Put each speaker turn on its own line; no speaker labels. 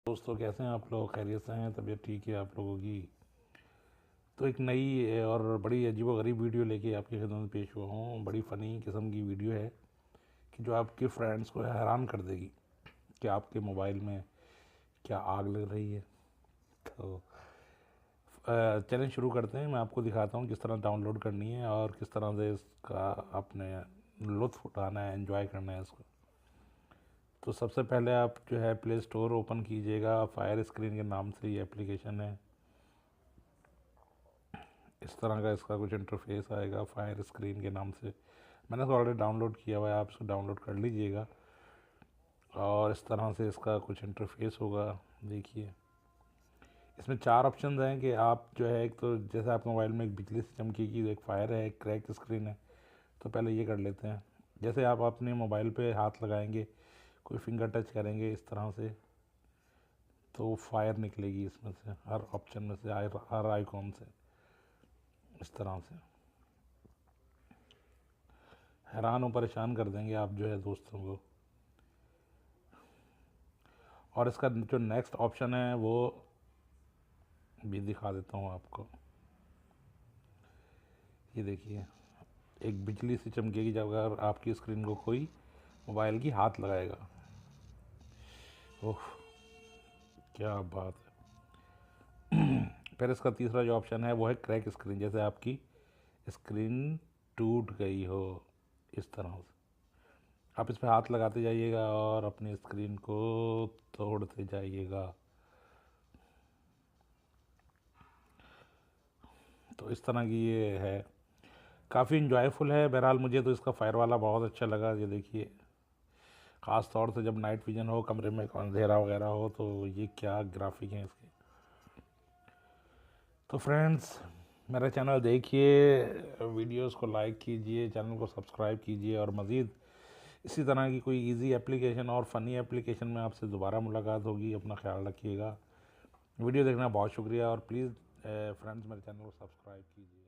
दोस्तों, कैसे हैं आप लोग? खैरियत से हैं? तबीयत ठीक है आप लोगों की? तो एक नई और बड़ी अजीबोगरीब वीडियो लेके आपकी खिदमत में पेश हुआ हूँ। बड़ी फ़नी किस्म की वीडियो है कि जो आपके फ्रेंड्स को हैरान कर देगी कि आपके मोबाइल में क्या आग लग रही है। तो चलें शुरू करते हैं। मैं आपको दिखाता हूँ किस तरह डाउनलोड करनी है और किस तरह से इसका आपने लुत्फ़ उठाना है, एंजॉय करना है इसको। तो सबसे पहले आप जो है प्ले स्टोर ओपन कीजिएगा। फायर स्क्रीन के नाम से ये एप्लीकेशन है। इस तरह का इसका कुछ इंटरफेस आएगा फायर स्क्रीन के नाम से। मैंने इसको ऑलरेडी डाउनलोड किया हुआ है, आप इसको डाउनलोड कर लीजिएगा। और इस तरह से इसका कुछ इंटरफेस होगा। देखिए, इसमें 4 ऑप्शन हैं कि आप जो है, एक तो जैसे आपके मोबाइल में एक बिजली से चमकेगी, एक फायर है, एक क्रैक स्क्रीन है। तो पहले ये कर लेते हैं। जैसे आप अपने मोबाइल पे हाथ लगाएंगे, कोई फिंगर टच करेंगे इस तरह से, तो फायर निकलेगी इसमें से, हर ऑप्शन में से, हर आइकॉन से, इस तरह से। हैरान और परेशान कर देंगे आप जो है दोस्तों को। और इसका जो नेक्स्ट ऑप्शन है वो भी दिखा देता हूँ आपको। ये देखिए, एक बिजली से चमकेगी जब अगर आपकी स्क्रीन को कोई मोबाइल की हाथ लगाएगा। ओह, क्या बात है। फिर इसका तीसरा जो ऑप्शन है वो है क्रैक स्क्रीन, जैसे आपकी स्क्रीन टूट गई हो इस तरह से। आप इस पर हाथ लगाते जाइएगा और अपनी स्क्रीन को तोड़ते जाइएगा। तो इस तरह की ये है, काफ़ी इंजॉयफुल है। बहरहाल मुझे तो इसका फायर वाला बहुत अच्छा लगा। ये देखिए, ख़ास तौर से जब नाइट विजन हो, कमरे में अंधेरा वगैरह हो, तो ये क्या ग्राफिक हैं इसके। तो फ्रेंड्स, मेरा चैनल देखिए, वीडियोस को लाइक कीजिए, चैनल को सब्सक्राइब कीजिए और मज़ीद इसी तरह की कोई इजी एप्लीकेशन और फ़नी एप्लीकेशन में आपसे दोबारा मुलाकात होगी। अपना ख्याल रखिएगा। वीडियो देखना बहुत शुक्रिया और प्लीज़ फ्रेंड्स मेरे चैनल को सब्सक्राइब कीजिए।